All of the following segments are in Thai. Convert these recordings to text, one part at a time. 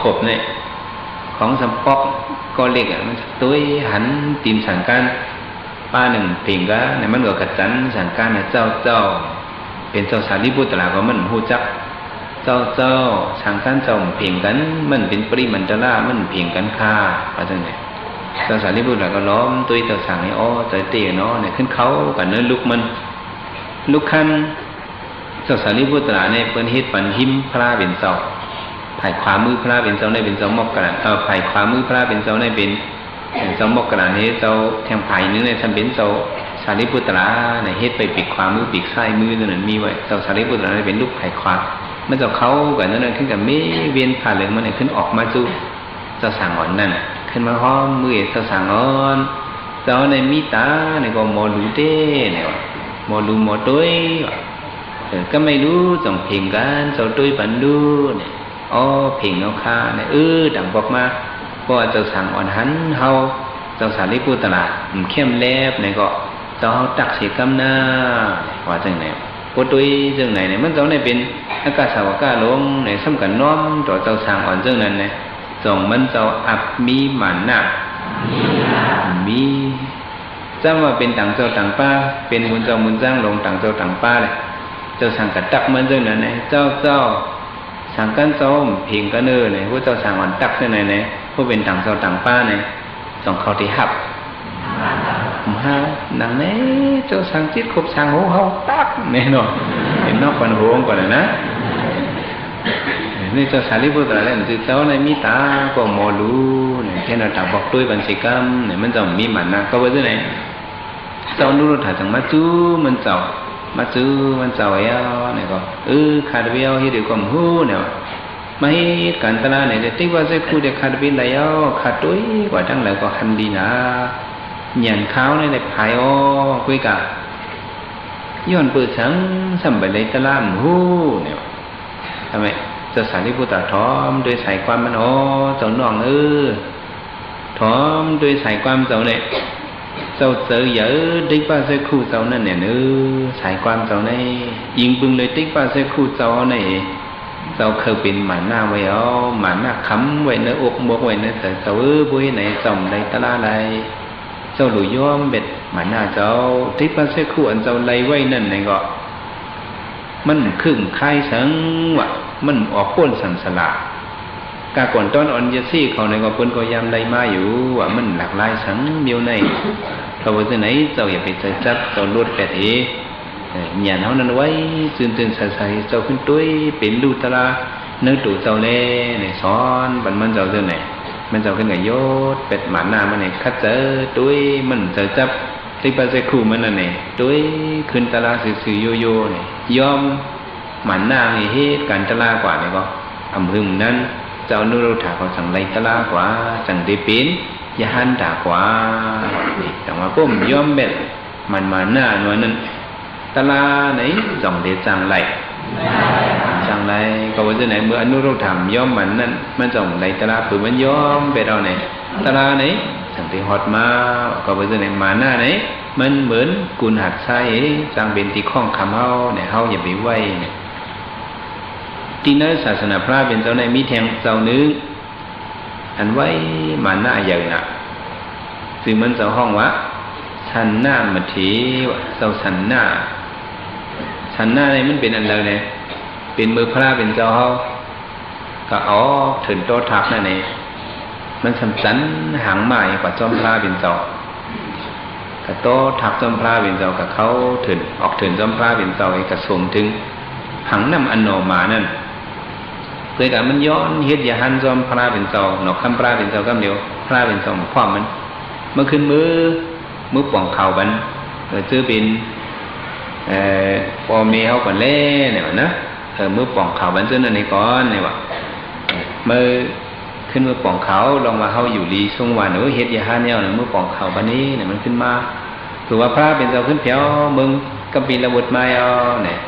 ขบเนี่ยของสำปอกก็เล็กอ่ะมันตัวหันตีมสังการป้าหนึ่งเพียงก็เนี่ยมันก็กระจันสังการเนี่ยเจ้าเป็นเจ้าสารีบุตรลาก็มันหูจักเจ้าสังการเจ้าเพียงกันมันเป็นปริมันตระมันเพียงกันค่าว่าจังได๋เจ้าสารีบุตรลาก็ล้อมตัวเจ้าสังให้ใจเตี้ยเนาะเนี่ยขึ้นเขากันเนื้อลุกมันลุกคันเจ้าสารีบุตรลาเนี่ยเปิ้นเฮ็ดปันหิมพระเป็นเจ้าภายขวามือพระเป็นเจ้าในเป็นเจ้ามอกกระดาษภายขวามือพระเป็นเจ้าในเป็นเจ้ามอกกระดาษนี้เจ้าแทงภายนึงในท่านเป็นเจ้าสารีบุตรลาเนี่ยเฮ็ดไปปีกขวามือปีกซ้ายมือนั่นมีไว้เจ้าสารีบุตรลาเนี่ยเป็นลูกภายขวามันเจ้าเขากันนั่นขึ้นกับเมเวียนผ่าเหลืองมันเนี่ยขึ้นออกมาจู่เจ้าสางอ่อนนั่นขึ้นมาห้อมมือเจ้าสางอ่อนเจ้าในมีตาเนี่ยก็หมอดูเต้เนี่ยหมอดูหมอตุ้ยก็ไม่รู้ต้องเพ่งกันเจ้าตุ้ยปันดูเนี่ยเพ่งเอาค่าเนี่ยดังบอกมาเพราะว่าเจ้าสั่งอ่อนหันเฮาเจ้าสารีบุตรลาเข้มแลบเนี่ยก็เจ้าเฮาตักเสียกำหน้าว่าจังไหนปุตุยจังไหนเนี่ยมันเจ้าเนี่ยเป็นอากาศสาวกาลงเนี่ยสำคัญน้อมต่อเจ้าสั่งอ่อนจังนั้นเนี่ยส่งมันเจ้าอับมีหมันน่ะมีจำว่าเป็นต่างเจ้าต่างป้าเป็นมุนเจ้ามุนจ้างลงต่างเจ้าต่างป้าเลยเจ้าสั่งกระตักมันจังนั้นเนี่ยเจ้าสั่งกันเจ้าเพ่งกันเนี่ยพวกเจ้าสั่งอ่อนตักจังไหนเนี่ยพวกเป็นต่างเจ้าต่างป้าเนี่ยส่งเขาที่หับมาหนังนี้เจ้าสั่งจิตขบสั่งหูเขาตักแน่นอนเห็นนอกปันหูก่อนเลยนะนี่เจ้าสารีบุตรอะไรเนี่ยเจ้าในมีตาก็มอรู้เนี่ยแค่เราตักบอกด้วยบัญชีกรรมเนี่ยมันจะมีหมันนะก็ว่าที่ไหนเจ้านู้นถ่ายจังมาจู้มันเจ้ามาจู้มันเจ้าเอวเนี่ยก็ขาดเบี้ยวที่เดี๋ยวก็หูเนี่ยไม่การตลาดเนี่ยติ๊กว่าจะคู่เด็กขาดบินได้ยขาดตุ้ยกว่าจังเลยก็หันดีนะหยันข้าวเนี่ยพายคุยกับย้อนเปิดสังสัมบัติในตลาดหูเนี่ยทำไมจะสารีบุตรถอมโดยใส่ความมันเจ้าน้องถอมโดยใส่ความเจ้าเนี่ยเจ้าเจอเยอะติ๊กว่าจะคู่เจ้านั่นเนี่ยใส่ความเจ้าในยิงปึงเลยติ๊กว่าจะคู่เจ้าเนี่ยเจ้าเคยเป็นหมาหน้าไว้หมาหน้าค้ำไว้เนื้ออกบวกไว้เนื้อแต่เจ้าบุ้ยไหนจมในตลาดใดเจ้าหลุยย้อมเบ็ดหมาหน้าเจ้าที่พระเจ้าคู่อันเจ้าไล่ไว้นั่นไหนก็มันครึ่งคายสังวะมันออกพ้นสันสละกาก่อนต้นอ่อนยซี่เขาในก็เปิ้นก็ยามไล่มาอยู่ว่ามันหลากหลายสังเมียวในเขาว่าที่ไหนเจ้าอย่าไปใส่จับเจ้าลวดแปดหยาดเขานั้นไว้ตื่นใส่เจ้าขึ้นตุ้ยเป็นลูตระเนื้อตู่เจ้าเล่เนี่ยสอนบันมันเจ้าเจ้าไหนมันเจ้าขึ้นกับยศเป็ดหมาหน้ามันเนี่ยคัดเจอตุ้ยมันเจอจับที่ปัจจัยคู่มันนั่นเนี่ยตุ้ยขึ้นตระสื่อโยเนี่ยยอมหมาหน้าเนี่ยเฮ็ดการตระกว่าเนี่ยก็อำลึงนั้นเจ้านุรุถาเขาสั่งไล่ตระกว่าสั่งได้เป็นยาหันถากว่าแต่ว่าก้มยอมเบ็ดมันหมาหน้าหน่วยนั้นตลาไหนส่งเดชจังไรก็ว่าจะไหนเมื่ออนุรุธรรมย่อมมันนั่นมันส่งไรตลาผือมันย่อมไปเราไหนตลาไหนสั่งที่ฮอดมาก็ว่าจะไหนมาหน้าไหนมันเหมือนกุญหัดไส้จังเป็นที่ข้องคำเฮาเนี่ยเฮาอย่าไปไว้เนี่ยที่นั้นศาสนาพระเป็นเจ้าในมีแทงเจ้านึงอันไว้มาหน้าอย่างน่ะซึ่งมันเจ้าห้องวะสันหน้ามาถีวะเจ้าสันหน้าเนี่ยมันเป็นอันไรเนี่ยเป็นมือพระเป็นเจ้าเฮาก็ถึงโตทักนั่นเองมันสันหางใหม่กว่าจอมพระเป็นเจ้ากับโตทักจอมพระเป็นเจ้ากับเขาถึงออกถึงจอมพระเป็นเจ้าไอ้กระสมถึงหางน้ำอันโนมานั่นเพื่อการมันย้อนเฮ็ดอย่าหันจอมพระเป็นเจ้าหนอกคำพระเป็นเจ้าก็เดียวพระเป็นเจ้าพร้อมมันเมื่อขึ้นมือป่องเข่าบันซื้อเป็นพอเมียเขาก่อนเล่เนี่ยนะมือป่องเข่าบันซื้อนั่นในก้อนเนี่ยวะเมื่อขึ้นมือป่องเขาลองมาเขาอยู่ดีช่วงวันเฮ็ดยาห้าเนี่ยมือป่องเข่าบันนี้เนี่ยมันขึ้นมาถือว่าพระเป็นเจ้าขึ้นเพียวมึงก็ปีละบุตรมาเนี่ย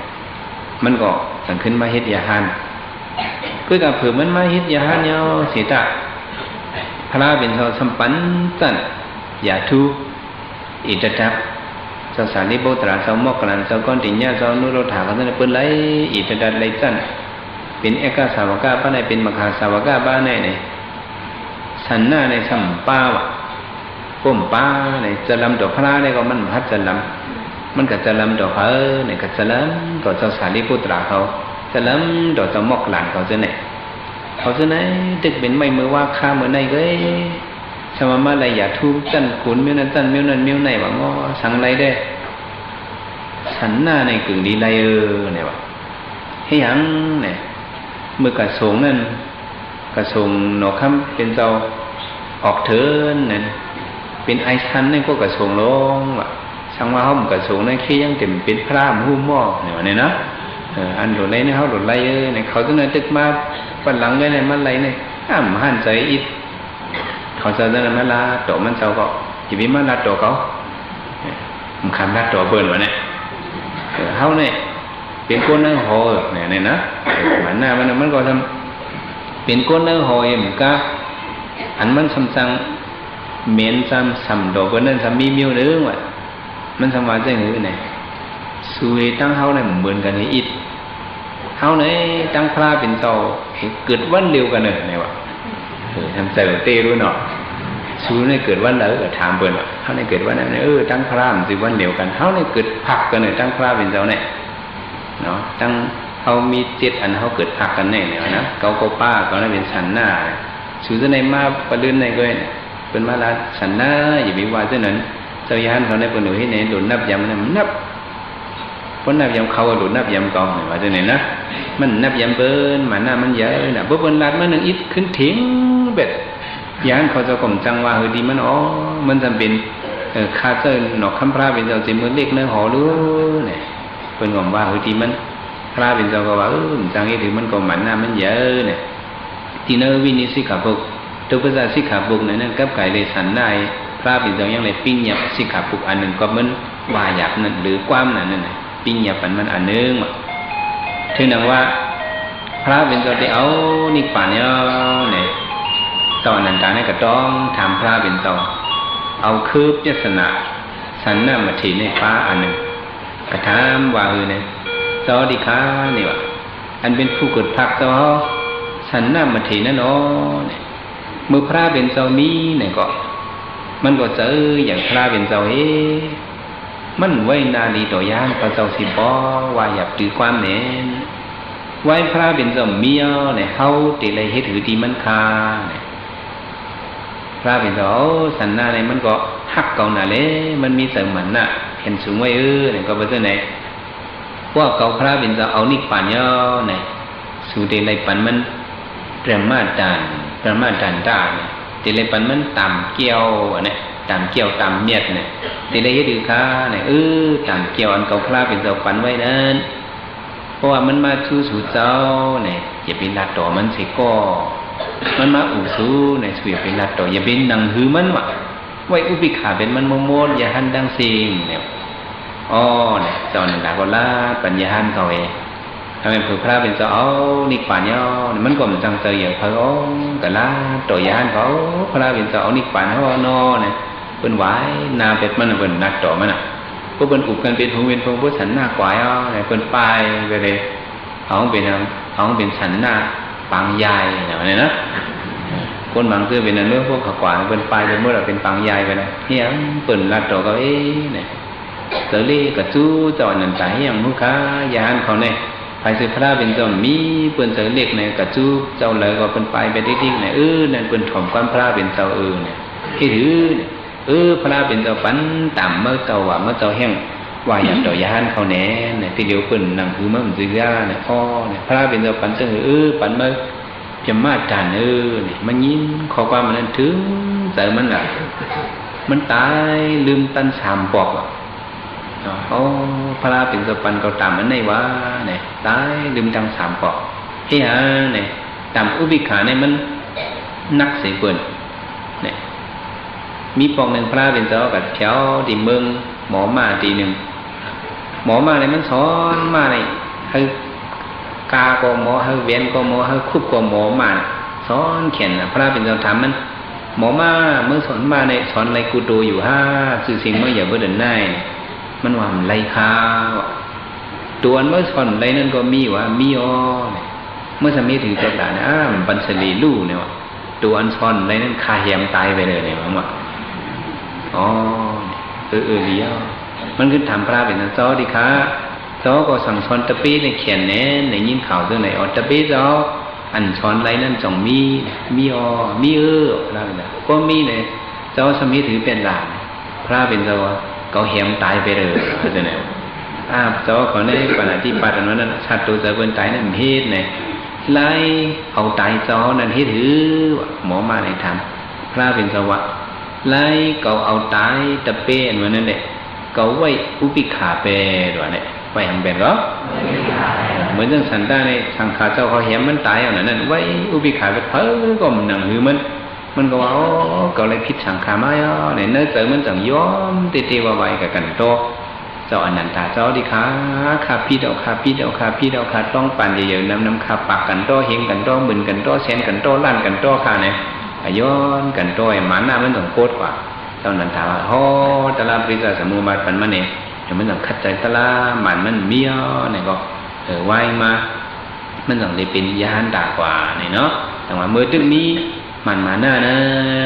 มันก็สั่งขึ้นมาเฮ็ดยาห้านคือกับเผื่อมันมาเฮ็ดยาห้านเนี่ยเสียตาพระเป็นเจ้าสัมปันสันอย่าทุอิตตับเจ้าสารีบุตรเจ้ามอกกลันเจ้าก้อนติญญาเจ้านุโรธากันนั่นเปิ้นไล่อิตตัดไล่จัน เป็นเอกสาวกะบ้านไหนเป็นมหาสาวกะบ้านไหนเนี่ยสันหน้าในสัมป้าวะก้มป้าเนี่ยจะลำดอกพระเนี่ยก็มันพัดจะลำมันก็จะลำดอกเนี่ยก็จะลำดอกเจ้าสารีปุตราเขาจะลำดอกเจ้ามอกหลานเขาจะไหนเขาจะไหนตึกเป็นไม่เมื่อว่าข้าเมื่อไหนก็ชาวมาอะไรอย่าทุกข์จันขุนเมี้ยวนั้นจันเมี้ยวนั้นเมี้ยวไหนวะงอสังไรได้สันหน้าในกึ่งดีไรเนี่ยวะให้ยังเนี่ยเมื่อกระสงนั่นกระสงหนอคำเป็นเจ้าออกเถินนั่นเป็นไอชันนั่นก็กระสงลงว่ะสังว่าห้องกระสงนั่นขี้ยังเต็มเป็นพระมหูหม้อเนี่ยนะอันหลุดไรเนี่ยเขาหลุดไรเนี่ยเขาจะนั่นตึกมาปั่นหลังเลยเนี่ยมันไรเนี่ยหันใจอิดเขาจะนั่นมาลาโตมันเจ้าก็จีบมาลาโตเขามันคำลาโตเบิ่นวะเนี่ยเขาเนี่ยเป็นก้นนั่งหอเนี่ยนะมันหน้ามันก็ทำเป็นก้นนั่งหอเหมือนกันอันมันซ้ำซังเหม็นซ้ำดอกนั้นซ้ำมีมิ้วนึงว่ะมันซ้ำว่าจะหือเนี่ยสุยตั้งเขาเนี่ยเหมือนกันนี่อิดเขาเนี่ยตั้งพระเป็นเจ้าเกิดวันเดียวกันเนี่ยวะทำใจเต้รู้เนาะสุยเนี่ยเกิดวันไหนก็ถามเปิ่นว่าเขาเนี่ยเกิดวันไหนตั้งพระมันสิวันเดียวกันเขาเนี่ยเกิดผักกันเนี่ยตั้งพระเป็นเจ้าเนี่ยเนาะตั้งเขามีเจ็ดอันเขาเกิดผักกันแน่เนี่ยนะเขาป้าเขาเนี่ยเป็นสันหน้าสุดในมาประเด็นในก็เป็นมาลาสันหน้าอย่าไปว่าเช่นนั้นเจ้าย่านเขาในปนุให้ในหลุดนับยำเนี่ยมันนับคนนับยำเขาหลุดนับยำกองว่าเช่นนั้นนะมันนับยำเบิ้ลมันหน้ามันเยอะนะเบิ้ลลาดมันหนึ่งอิดขึ้นทิ้งเบ็ดย่านเขาจะกลมจังว่าเฮดีมันมันจำเป็นคาเจอหนอกคำพระเป็นเจ้าเจมือเล็กเนื้อหอรู้เนี่ยเป็นกลมว่าเฮดีมันพระเป็นเจ้าก็ว่าจังนี้ถือมันก็มันหน้ามันเยอะเนี่ยที่เนวินิสิกขาบุกตัวภาษาสิกขาบุกนั่นกับไก่เลยสันได้พระเป็นเจ้ายังเลยปิ้งหยับสิกขาบุกอันหนึ่งก็มันว่าหยับนั่นหรือความนั่นปิ้งหยับมันอันหนึ่งถึงนั้นว่าพระเป็นเจ้าได้เอานิพพานเนี่ยตอนนั้นการให้กระต้องถามพระเป็นเจ้าเอาคืบยศนะสันน่ะมาถีในฟ้าอันหนึ่งกระถามว่าเนี่ยเจ้าดิค้านี่วะอันเป็นผู้เกิดพักเจ้าสันน่ะมาถีนั่นเนี่ยเมื่อพระเป็นเจ้ามีเนี่ยก็มันก็เจออย่างพระเป็นเจ้ามันไว้นาดีต่อยานพระเจ้าสิบอว่าหยับถือความเนี่ยไว้พระเป็นเจ้ามีเนี่ยเขาติเลยให้ถือที่มันคาเนี่ยพระเป็นเจ้าสันน่ะเนี่ยมันก็หักเก่าหน่ะเลยมันมีเสริมมันน่ะเห็นสูงไว้เนี่ยก็เป็นตัวไหนว่าเก่าพระเป็นเจ้าเอานิพพานเนี่ยสู่ติเลยปันมันประมาทานได้เนี่ยติเลยปันมันต่ำเกี่ยวเนี่ยต่ำเกี่ยวต่ำเมียดเนี่ยติเลยให้ดื้อค้าเนี่ยต่ำเกี่ยวอันเก่าพระเป็นเจ้าปันไว้นั้นเพราะว่ามันมาสู่เจ้าเนี่ยอย่าไปลัดต่อมันสิก็มันมาอุสูเนี่ยอย่าไปลัดต่ออย่าไปนั่งหือมันวะไว้อุปิขาเป็นมันโมดอย่าหันดังซิงเนี่ยเนี่ยเจ้าหนึ่งดาก็ลาปัญญาหันเขาทำไมผู้พระเป็นเจ้านิพพานมันก็มันจังเตยอย่างเขาแต่ละต่อยานเขาพระเป็นเจ้านิพพานเขาเนี่ยเป็นไหวนาเป็ดมันเป็นนักต่อมันพวกเป็นอุบกันเป็นพงเป็นพงพุทธสันหน้ากวายเนี่ยเป็นปลายไปเลยเขาเป็นสันหน้าปางใหญ่เนี่ยนะคนบางคือเป็นเรื่องพวกขวานเป็นปลายเป็นเมื่อเราเป็นปางใหญ่ไปเลยเฮียเปิดลัดต่อเขาเนี่ยเตลี่กับจู้จอดนั่นใจอย่างมุขายานเขาเนี่ยไปสืบพระเป็นเจ้ามีเปิ้นเสือเล็กเนี่ยกับจู้เจ้าเลยก็เป็นไปดิ้งเนี่ยนั่นเป็นถ่อมความพระเป็นเจ้าเนี่ยที่ถือพระเป็นเจ้าปันต่ำเมื่อเจ้าว่าเมื่อเจ้าแห้งว่าอย่างต่อยานเขาเนี่ยที่เดียวเปิ้นนั่งคือเมื่อมันซื้อยาเนี่ยเนี่ยพระเป็นเจ้าปันเจ้าปันเมื่อจะมาจานเนี่ยมันยิ้มขอความมันนั้นถึงเจอมันล่ะมันตายลืมตันสามปอกพระเป็นสปันเขาตามมันในว่าเนี่ยตายลืมตังสามปอกที่เนี่ยตามอุบิขาเนี่ยมันนักเสียเปิ่นเนี่ยมีปองหนึ่งพระเป็นเจ้ากับแถวที่เมืองหมอมาตีหนึ่งหมอมาเนี่ยมันสอนมาเนี่ยให้กาก็หมอให้เวียนก็หมอให้คุบก็หมอมาสอนเขียนพระเป็นเจ้าถามมันหมอมาเมื่อสอนมาในสอนอะไรกูดูอยู่สื่อสิ่งเมื่ออย่าเบื่อเดินได้มันว่ามันไรคาตัวเมื่อสอนไรนั่นก็มีว่ามี เมื่อสมีถือเป็นด่านมันบันสลีลู่เนี่ยว่ะตัวอันซ้อนอะไรนั่นคาแหมตายไปเลยเนี่ยมั้งวะอ๋อเลี้ยวมันคือถามพระเป็นจ้อดิคะจ้อก็สั่งซ้อนตะปีในเขียนแน่ในยินข่าวตัวไหนอ๋อตะปีจ้ออันซ้อนไรนั่นจ่องมีพระเป็นก็มีเนี่ยจ้อสมีถือเป็นด่านพระเป็นจ้อเขาแหมตายไปเลยตัวไหนจ้อเขาในปัญหาที่ปัจจุบันนั้นชัดตัวจะเป็นตายนั่นเหตุเนี่ยไล่เอาตายจ้อนั่นให้ถือหมอมาในธรรมพระเป็นจ้อวะไล่เขาเอาตายตะเป้นวันนั้นแหละเขาไว้อุปิขาเปด้วยเนี่ยไว้ทำเป็นก็เหมือนเรื่องสันได้ในสังขารเจ้าเขาเห็นมันตายอย่างนั้นไว้อุปิขาเปเพ้อก็มันหนังหือมันก็ว่าเขาเลยพิษสังขารมาเนี่ยเนื้อเจอมันจังย้อมเตว่าไว้กับกันโตเจ้าอนันตาเจ้าดิขาขาพี่เดาขาต้องปั่นเยอะๆน้ำขาปากกันโตเฮงกันโตหมื่นกันโตแสนกันโตล้านกันโตขาเนี่ยย้อนกันโตไอ้หมาหน้ามันต้องโคตรกว่าเจ้านันทาว่าโอ้ตลาดปริศสมุมาปันมันเนี่ยมันต้องคัดใจตลาดมันเมียวเนี่ยก็ไหวมามันต้องได้เป็นยานด่ากว่าเนี่ยเนาะแต่ว่าเมื่อตึกนี้มันมาหน้านั้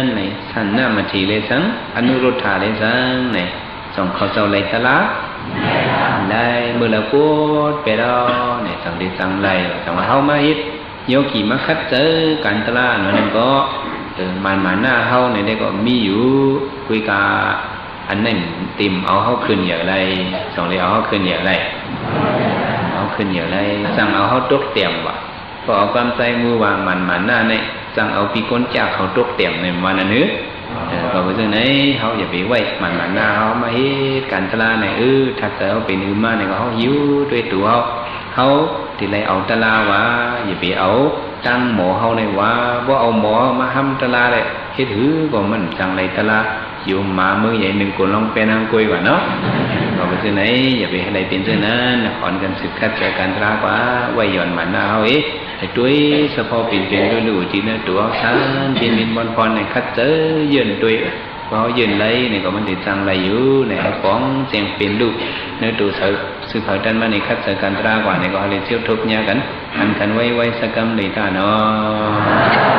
นในสันหน้ามาทีเลยสังอนุรุทธาเลยสังเนี่ยส่งเขาเจ้าไรตลาดได้เมื่อเราโคตรไปแล้วเนี่ยสั่งได้สั่งไรแต่ว่าเขามาฮิตโยกีมาคัดเจอการตลาดนั่นก็มันมาหน้าเขาในได้ก็มีอยู่คุยกาอันนั้นติมเอาเขาขึ้นอย่างไรสองเลยเอาเขาขึ้นอย่างไรเอาขึ้นอย่างไรสั่งเอาเขาตกเตียมว่ะพอเอาความใจมือวางมันมาหน้าในสั่งเอาปีก้นจากเขาตกเตียมในวันนั้นนึกก็เพราะฉะนั้นเขาอย่าไปไว้มันมาหน้าเขามาเฮ็ดการตลาดในถ้าเกิดเขาเป็นมาในก็เขาหิวด้วยตัวเขาที่ไรเอาตลาดว่าอย่าไปเอาตั้งหมอเขาในว่าเอาหมอมาห้ำตลาดเลยเฮ็ดถือก็มันจังไรตลาดอยู่มาเมื่อใหญ่หนึ่งคนลองเป็นนางกุยก่อนเนาะก็เพราะฉะนั้นอย่าไปอะไรเป็นเช่นนั้นขอนกันสึกคัดจากการตลาดว่าไว้หย่อนมันหน้าเขาด้วยเฉพาะเป็นด้วยดูจีนตัวสันเป็นมินบอลพรในคัดเจอยืนด้วยพอยืนเลยเนี่ยก็มันติดจังไรอยู่ในของเสียงเป็นดูเนื้อตัวสืบเผยดันมาในคัดเจอการตลาดว่าเนี่ยก็เลยเชี่ยวทุบเนี่ยกันอันกันไว้สักกรรมเลยตาเนาะ